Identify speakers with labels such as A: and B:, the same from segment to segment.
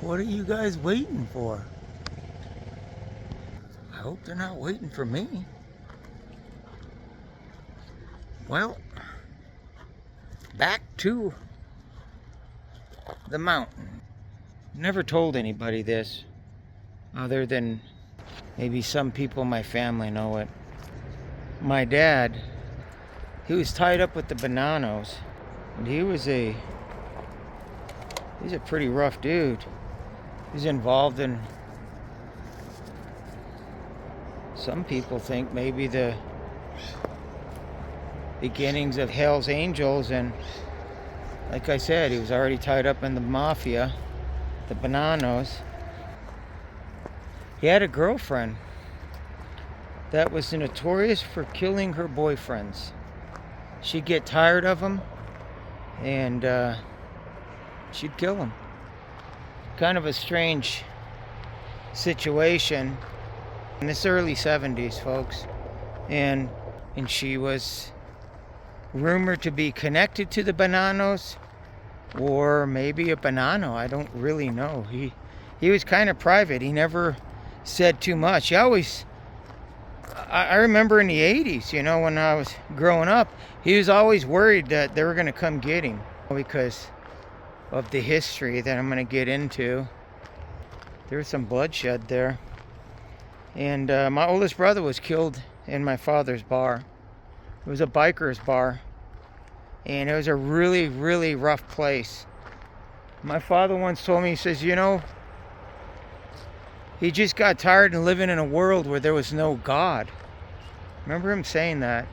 A: What are you guys waiting for? I hope they're not waiting for me. Well, back to the mountain. Never told anybody this, other than maybe some people in my family know it. My dad, he was tied up with the Bonanos, and he's a pretty rough dude. He's involved in, some people think, maybe the beginnings of Hell's Angels, and like I said, he was already tied up in the mafia, the Bonanos. He had a girlfriend that was notorious for killing her boyfriends. She'd get tired of him, and she'd kill him. Kind of a strange situation in this early 70s, folks. And she was rumored to be connected to the Bonanos, or maybe a Bonano. I don't really know. He was kind of private. He never said too much. I remember in the 80s, you know, when I was growing up, he was always worried that they were going to come get him because of the history that I'm going to get into. There was some bloodshed there. And my oldest brother was killed in my father's bar. It was a biker's bar. And it was a really, really rough place. My father once told me, he says, you know, he just got tired of living in a world where there was no God. Remember him saying that.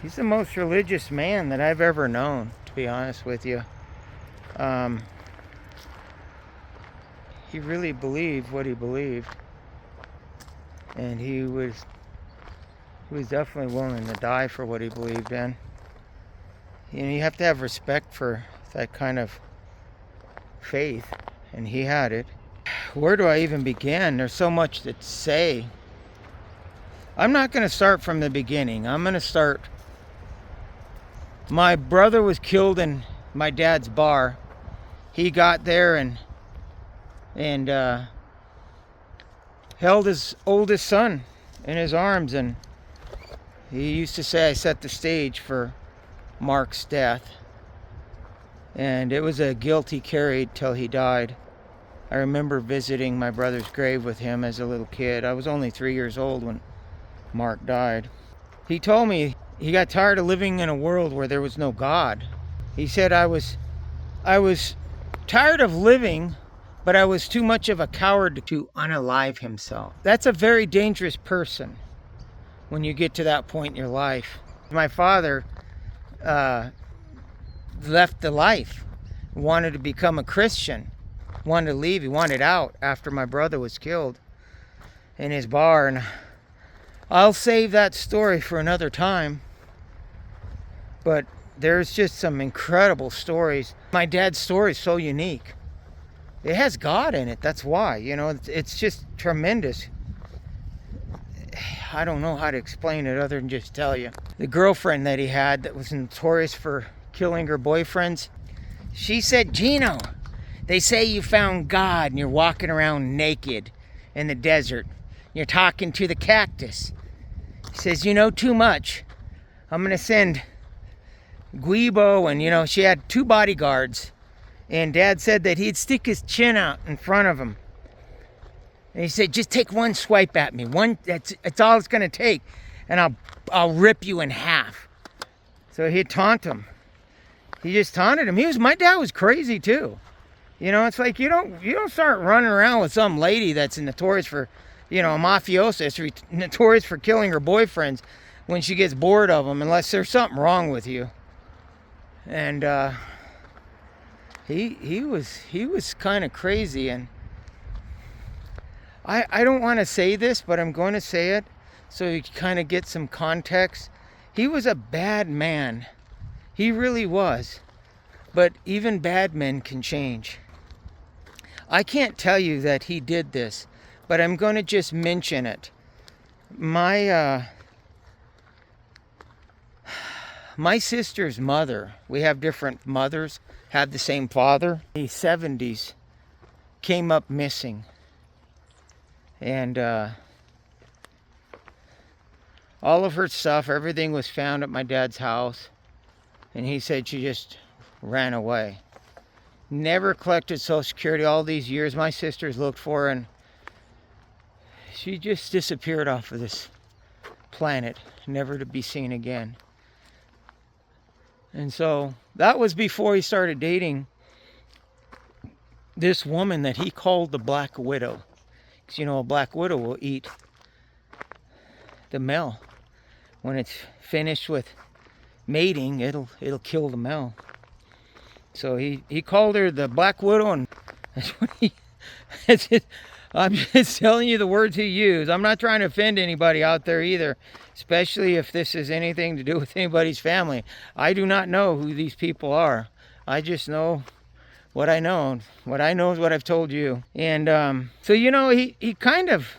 A: He's the most religious man that I've ever known, to be honest with you. He really believed what he believed. And he was definitely willing to die for what he believed in. You know, you have to have respect for that kind of faith, and he had it. Where do I even begin? There's so much to say. I'm not going to start from the beginning. I'm going to start. My brother was killed in my dad's bar. He got there and held his oldest son in his arms, and he used to say I set the stage for Mark's death. And it was a guilt he carried till he died. I remember visiting my brother's grave with him as a little kid. I was only 3 years old when Mark died. He told me he got tired of living in a world where there was no God. He said I was tired of living, but I was too much of a coward to unalive himself. That's a very dangerous person when you get to that point in your life. My father left the life, wanted to become a Christian, wanted to leave. He wanted out after my brother was killed in his bar. And I'll save that story for another time. But there's just some incredible stories. My dad's story is so unique. It has God in it, that's why. You know, it's just tremendous. I don't know how to explain it other than just tell you. The girlfriend that he had that was notorious for killing her boyfriends, she said, Gino, they say you found God and you're walking around naked in the desert. You're talking to the cactus. He says, you know too much. I'm going to send Guibo, and, you know, she had 2 bodyguards. And Dad said that he'd stick his chin out in front of him. And he said, just take one swipe at me. That's all it's going to take. And I'll rip you in half. So he'd taunt him. He just taunted him. My dad was crazy too. You know, it's like you don't start running around with some lady that's notorious for, you know, a mafiosa, notorious for killing her boyfriends when she gets bored of them, unless there's something wrong with you. And he was kind of crazy. And I don't want to say this, but I'm going to say it so you kind of get some context. He was a bad man. He really was. But even bad men can change. I can't tell you that he did this, but I'm going to just mention it. My sister's mother, we have different mothers, had the same father. In the 70s, came up missing. And all of her stuff, everything was found at my dad's house. And he said she just ran away. Never collected Social Security all these years. My sisters looked for her, and she just disappeared off of this planet, never to be seen again. And so that was before he started dating this woman that he called the Black Widow. Because, a Black Widow will eat the male. When it's finished with mating, it'll kill the male. So he called her the Black Widow, and that's what I'm just telling you the words he used. I'm not trying to offend anybody out there either, especially if this is anything to do with anybody's family. I do not know who these people are. I just know what I know. What I know is what I've told you. And so he kind of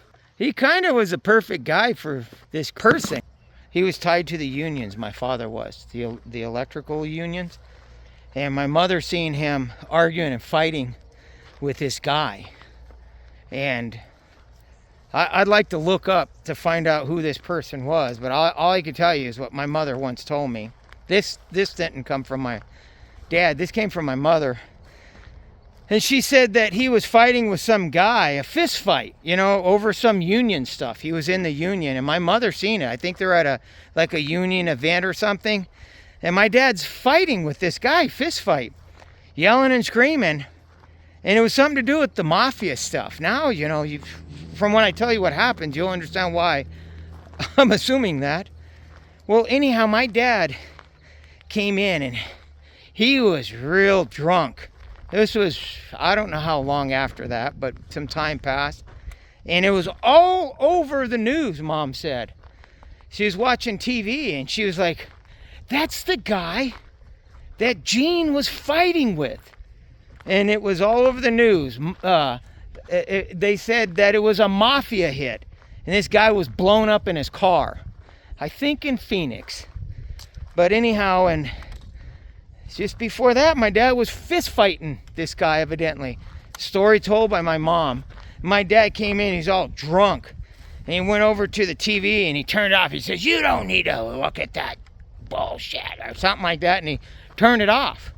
A: was a perfect guy for this person. He was tied to the unions. My father was the electrical unions. And my mother seen him arguing and fighting with this guy. And I'd like to look up to find out who this person was. But all I can tell you is what my mother once told me. This didn't come from my dad. This came from my mother. And she said that he was fighting with some guy, a fist fight, over some union stuff. He was in the union. And my mother seen it. I think they're at a union event or something. And my dad's fighting with this guy, fist fight, yelling and screaming. And it was something to do with the mafia stuff. Now, from when I tell you what happens, you'll understand why I'm assuming that. Well, anyhow, my dad came in and he was real drunk. This was, I don't know how long after that, but some time passed. And it was all over the news, Mom said. She was watching TV and she was like, that's the guy that Gene was fighting with. And it was all over the news. They said that it was a mafia hit. And this guy was blown up in his car. I think in Phoenix. But anyhow, and just before that, my dad was fist fighting this guy, evidently. Story told by my mom. My dad came in, he's all drunk. And he went over to the TV and he turned it off. He says, you don't need to look at that bullshit or something like that. And he turned it off.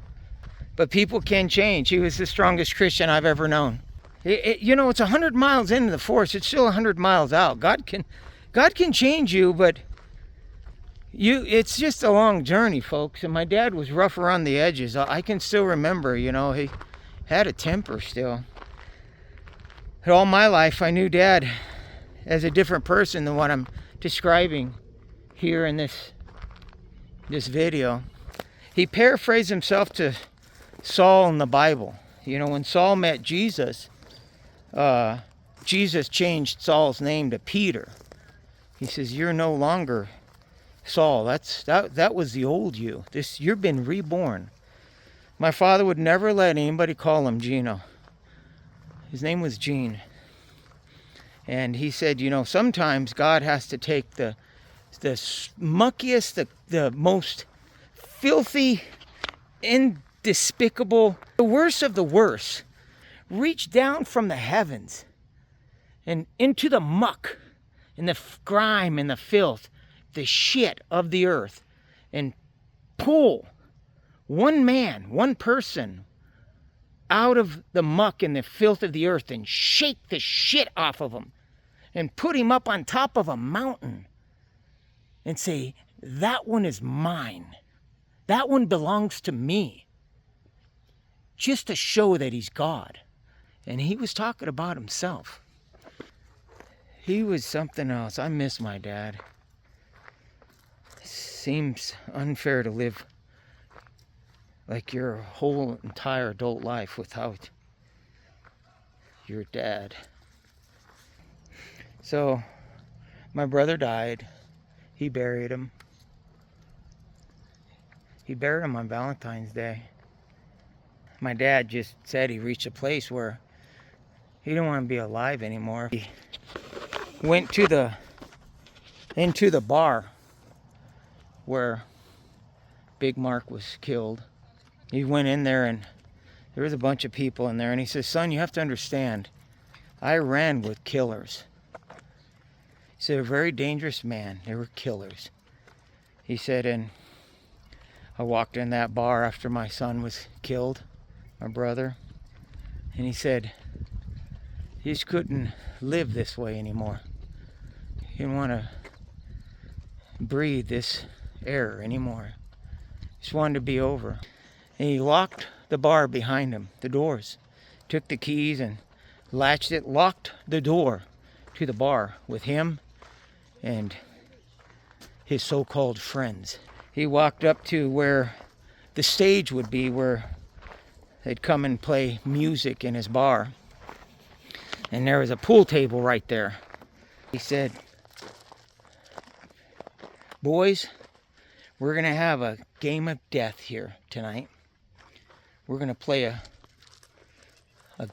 A: But people can change. He was the strongest Christian I've ever known. It's 100 miles into the forest. It's still 100 miles out. God can change you, but it's just a long journey, folks. And my dad was rough around the edges. I can still remember, he had a temper still. All my life, I knew Dad as a different person than what I'm describing here in this video. He paraphrased himself to Saul in the Bible. When Saul met Jesus, Jesus changed Saul's name to Peter. He says, you're no longer Saul. That was the old you. You've been reborn. My father would never let anybody call him Gino. His name was Gene. And he said, sometimes God has to take the muckiest, the most filthy, despicable, the worst of the worst, reach down from the heavens and into the muck and the grime and the filth, the shit of the earth, and pull one man, one person out of the muck and the filth of the earth and shake the shit off of him and put him up on top of a mountain and say, that one is mine. That one belongs to me. Just to show that he's God. And he was talking about himself. He was something else. I miss my dad. It seems unfair to live like your whole entire adult life without your dad. So, my brother died. He buried him. He buried him on Valentine's Day. My dad just said he reached a place where he didn't want to be alive anymore. He went into the bar where Big Mark was killed. He went in there and there was a bunch of people in there, and he says, "Son, you have to understand, I ran with killers." He said, "A very dangerous man. They were killers." He said, "And I walked in that bar after my son was killed, my brother, and he said he just couldn't live this way anymore. He didn't want to breathe this air anymore. He just wanted to be over." And he locked the bar behind him, the doors, took the keys and latched it, locked the door to the bar with him and his so-called friends. He walked up to where the stage would be, where they'd come and play music in his bar. And there was a pool table right there. He said, "Boys, we're going to have a game of death here tonight. We're going to play a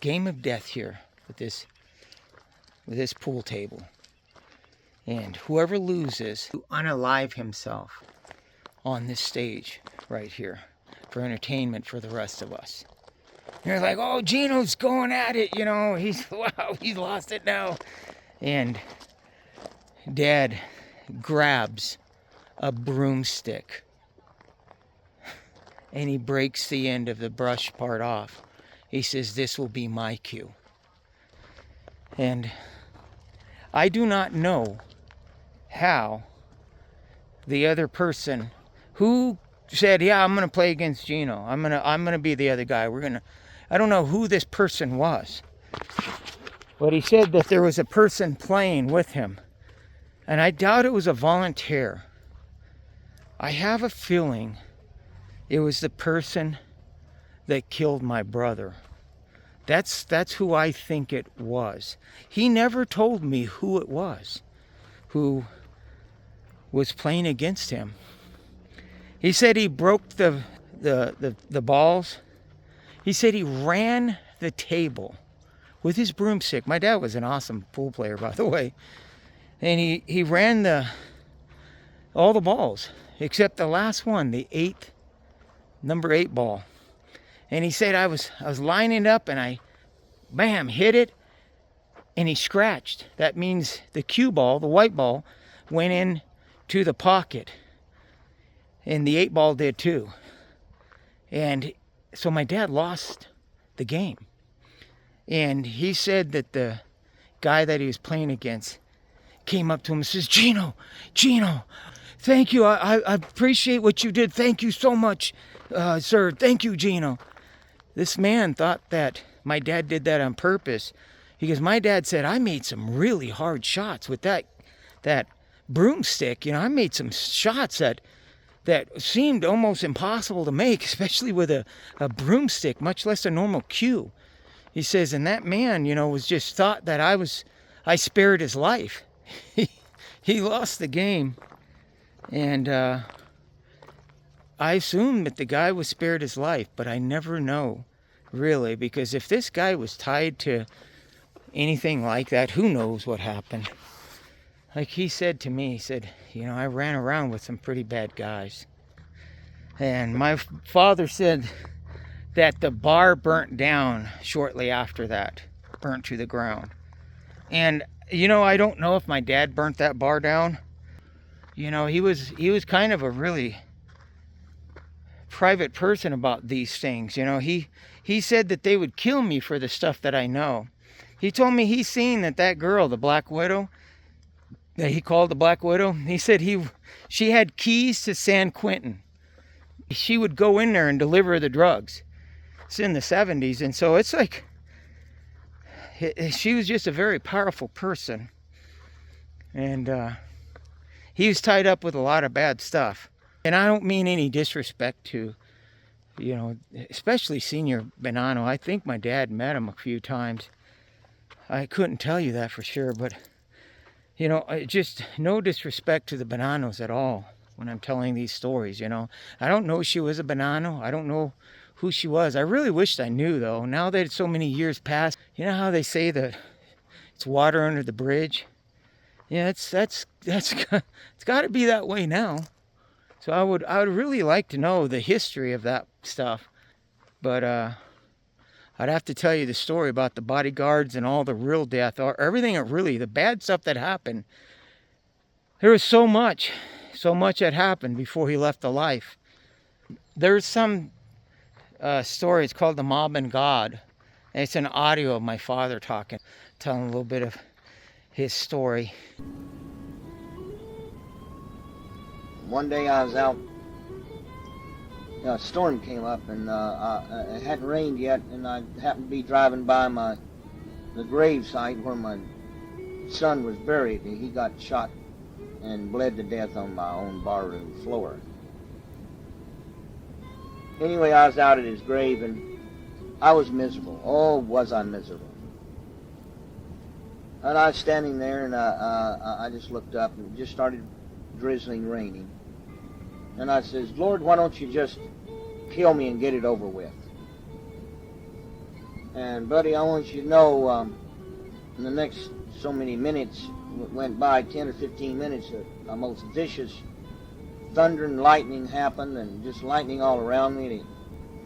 A: game of death here with this pool table. And whoever loses to unalive himself on this stage right here for entertainment for the rest of us." And they're like, "Oh, Gino's going at it, you know, he's lost it now." And Dad grabs a broomstick and he breaks the end of the brush part off. He says, "This will be my cue." And I do not know how the other person who said, "Yeah, I'm gonna play against Gino. I'm gonna be the other guy. I don't know who this person was. But he said that there was a person playing with him. And I doubt it was a volunteer. I have a feeling it was the person that killed my brother. That's who I think it was. He never told me who it was who was playing against him. He said he broke the balls. He said he ran the table with his broomstick. My dad was an awesome pool player, by the way. And he ran all the balls except the last one, the number 8 ball. And he said I was lining up and I hit it and he scratched. That means the cue ball, the white ball, went in to the pocket. And the 8 ball did too. And so my dad lost the game. And he said that the guy that he was playing against came up to him and says, Gino, thank you. I appreciate what you did. Thank you so much, sir. Thank you, Gino. This man thought that my dad did that on purpose. Because my dad said, I made some really hard shots with that broomstick. You know, I made some shots that seemed almost impossible to make, especially with a broomstick, much less a normal cue. He says, and that man, you know, was just thought that I spared his life. He lost the game. And I assumed that the guy was spared his life, but I never know, really, because if this guy was tied to anything like that, who knows what happened. Like he said to me, he said, you know, I ran around with some pretty bad guys. And my father said that the bar burnt down shortly after that, burnt to the ground. And, you know, I don't know if my dad burnt that bar down. You know, he was kind of a really private person about these things. You know, he said that they would kill me for the stuff that I know. He told me he's seen that girl, the Black Widow, that he called the Black Widow. He said she had keys to San Quentin. She would go in there and deliver the drugs. It's in the 70s, and so it's like she was just a very powerful person. And he was tied up with a lot of bad stuff. And I don't mean any disrespect to, you know, especially Senior Bonanno. I think my dad met him a few times. I couldn't tell you that for sure, but, you know, just no disrespect to the Bonannos at all. when I'm telling these stories, I don't know if she was a Bonanno. I don't know who she was. I really wished I knew, though. Now that so many years passed, you know how they say that it's water under the bridge? Yeah, that's it's got to be that way now. So I would really like to know the history of that stuff. But I'd have to tell you the story about the bodyguards and all the real death, or everything that really, the bad stuff that happened. There was so much that happened before he left the life. There's some story, it's called The Mob and God. And it's an audio of my father talking, telling a little bit of his story.
B: One day I was out, a storm came up, and it hadn't rained yet, and I happened to be driving by the grave site where my son was buried, and he got shot and bled to death on my own barroom floor. Anyway, I was out at his grave, and I was miserable. Oh, was I miserable. And I was standing there, and I just looked up, and it just started drizzling, raining. And I says, Lord, why don't you just kill me and get it over with? And, buddy, I want you to know, in the next so many minutes went by, 10 or 15 minutes, a most vicious thunder and lightning happened, and just lightning all around me.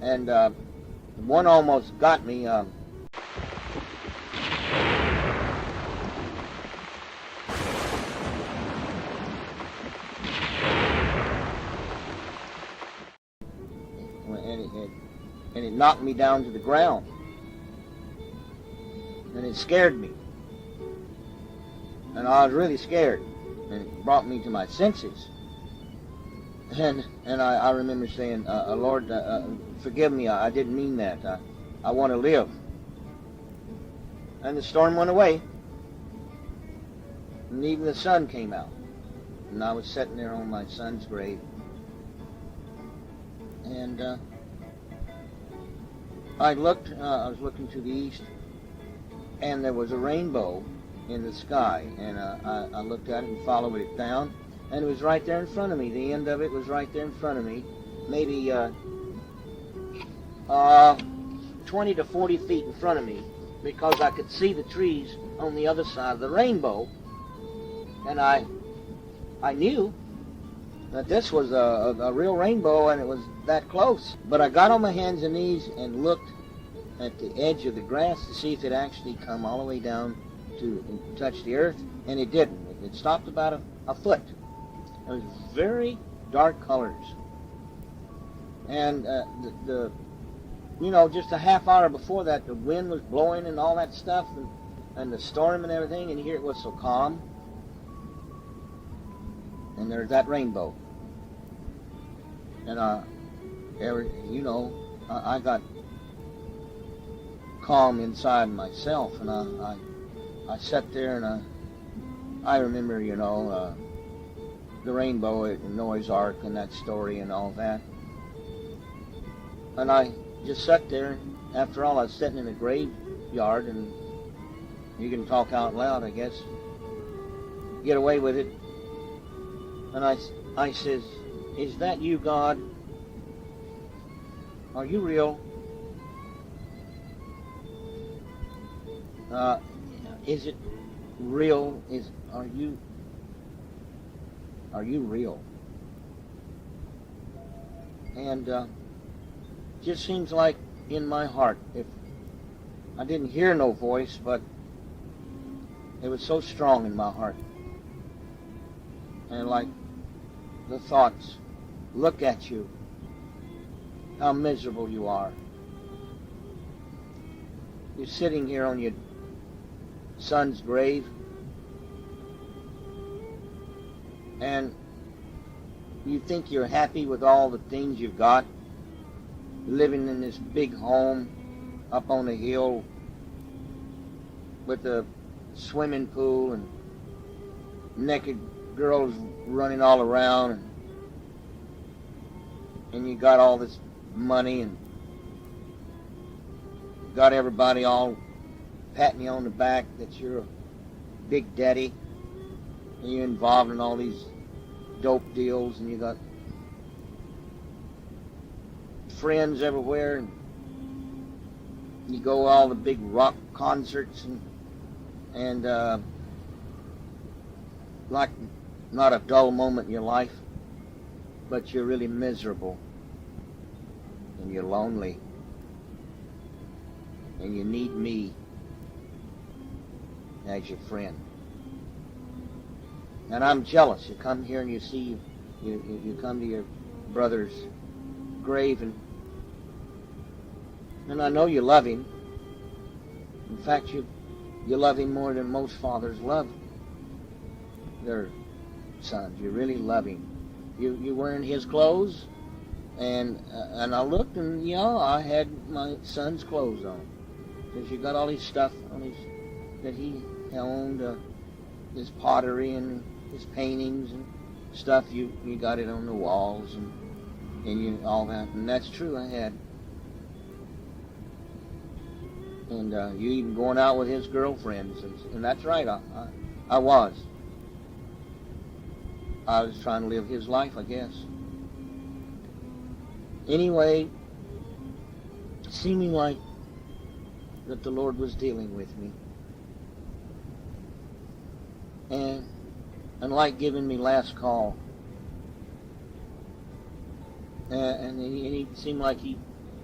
B: And one almost got me. And it knocked me down to the ground. And it scared me. And I was really scared. And it brought me to my senses. And I remember saying, Lord, forgive me, I didn't mean that. I want to live. And the storm went away. And even the sun came out. And I was sitting there on my son's grave. And I was looking to the east, and there was a rainbow in the sky. And I looked at it and followed it down. And it was right there in front of me. The end of it was right there in front of me. Maybe 20 to 40 feet in front of me, because I could see the trees on the other side of the rainbow. And I knew that this was a real rainbow, and it was that close. But I got on my hands and knees and looked at the edge of the grass to see if it actually come all the way down to touch the earth, and it didn't. It stopped about a foot. It was very dark colors. And just a half hour before that, the wind was blowing and all that stuff, and the storm and everything, and here it was so calm. And there's that rainbow. And I got calm inside myself, and I sat there, and I remember, the rainbow at Noah's Ark and that story and all that. And I just sat there. After all, I was sitting in a graveyard, and you can talk out loud, I guess. Get away with it. And I says, is that you, God? Are you real? Is it real? Are you real? And just seems like in my heart, if I didn't hear no voice, but it was so strong in my heart. And like the thoughts, look at you, how miserable you are. You're sitting here on your son's grave, and you think you're happy with all the things you've got, living in this big home up on a hill with a swimming pool and naked girls running all around, and you got all this money, and got everybody all patting you on the back that you're a big daddy, and you're involved in all these dope deals, and you got friends everywhere, and you go all the big rock concerts, and like not a dull moment in your life, but you're really miserable, and you're lonely, and you need me as your friend. And I'm jealous. You come here and you see, you come to your brother's grave, and I know you love him. In fact, you love him more than most fathers love their sons. You really love him. You wearing his clothes, and I looked, and I had my son's clothes on, because you got all his stuff on that he owned, his pottery and his paintings and stuff. You got it on the walls and you all that, and that's true. I had. And you even going out with his girlfriends, and that's right. I was trying to live his life, I guess. Anyway, seeming like that the Lord was dealing with me, and like giving me last call, and he seemed like he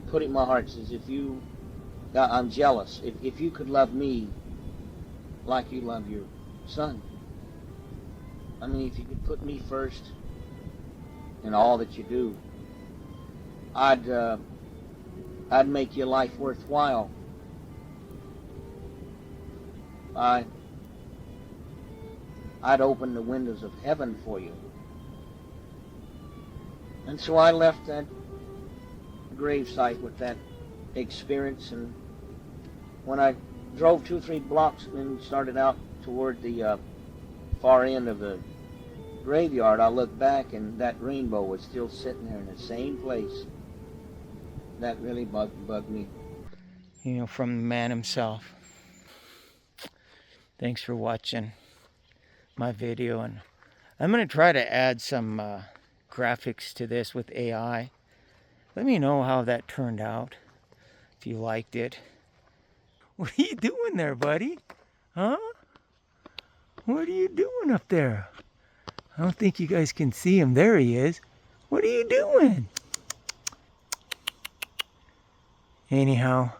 B: put it in my heart, says, I'm jealous. If you could love me like you love your son, I mean, if you could put me first in all that you do, I'd make your life worthwhile. I'd open the windows of heaven for you. And so I left that gravesite with that experience, and when I drove 2 or 3 blocks and started out toward the far end of the graveyard, I looked back, and that rainbow was still sitting there in the same place. That really bugged me.
A: From the man himself. Thanks for watching my video, and I'm going to try to add some graphics to this with AI. Let me know how that turned out, if you liked it. What are you doing there, buddy? Huh? What are you doing up there? I don't think you guys can see him. There he is. What are you doing? Anyhow,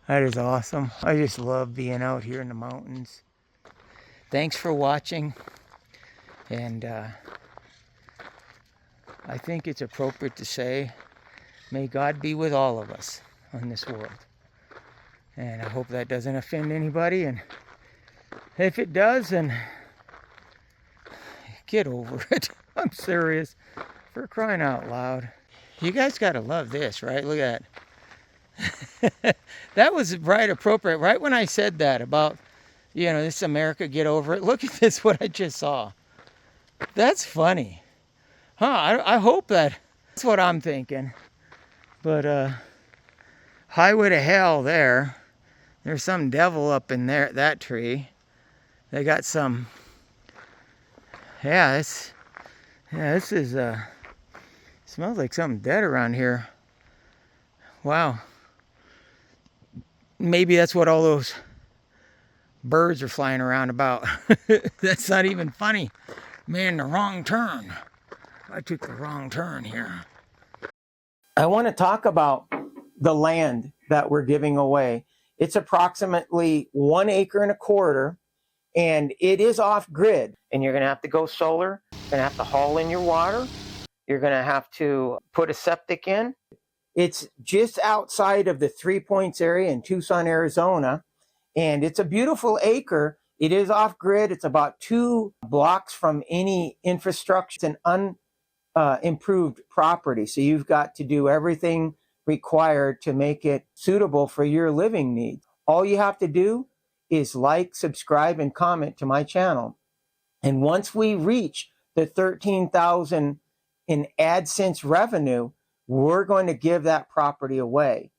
A: that is awesome. I just love being out here in the mountains. Thanks for watching, and I think it's appropriate to say, may God be with all of us on this world. And I hope that doesn't offend anybody, and if it does, then get over it. I'm serious, for crying out loud. You guys gotta love this, right? Look at that. That was right appropriate. Right when I said that about, this America, get over it. Look at this, what I just saw. That's funny. I hope that's what I'm thinking. But highway to hell there. There's some devil up in there, that tree. They got some, this is, smells like something dead around here. Wow. Maybe that's what all those birds are flying around about. That's not even funny. Man, the wrong turn. I took the wrong turn here. I want to talk about the land that we're giving away. It's approximately 1.25 acres, and it is off grid. And you're going to have to go solar. You're going to have to haul in your water. You're going to have to put a septic in. It's just outside of the 3 Points area in Tucson, Arizona. And it's a beautiful acre. It is off grid. It's about 2 blocks from any infrastructure. It's an unimproved property. So you've got to do everything required to make it suitable for your living needs. All you have to do is like, subscribe, and comment to my channel. And once we reach the 13,000 in AdSense revenue, we're going to give that property away.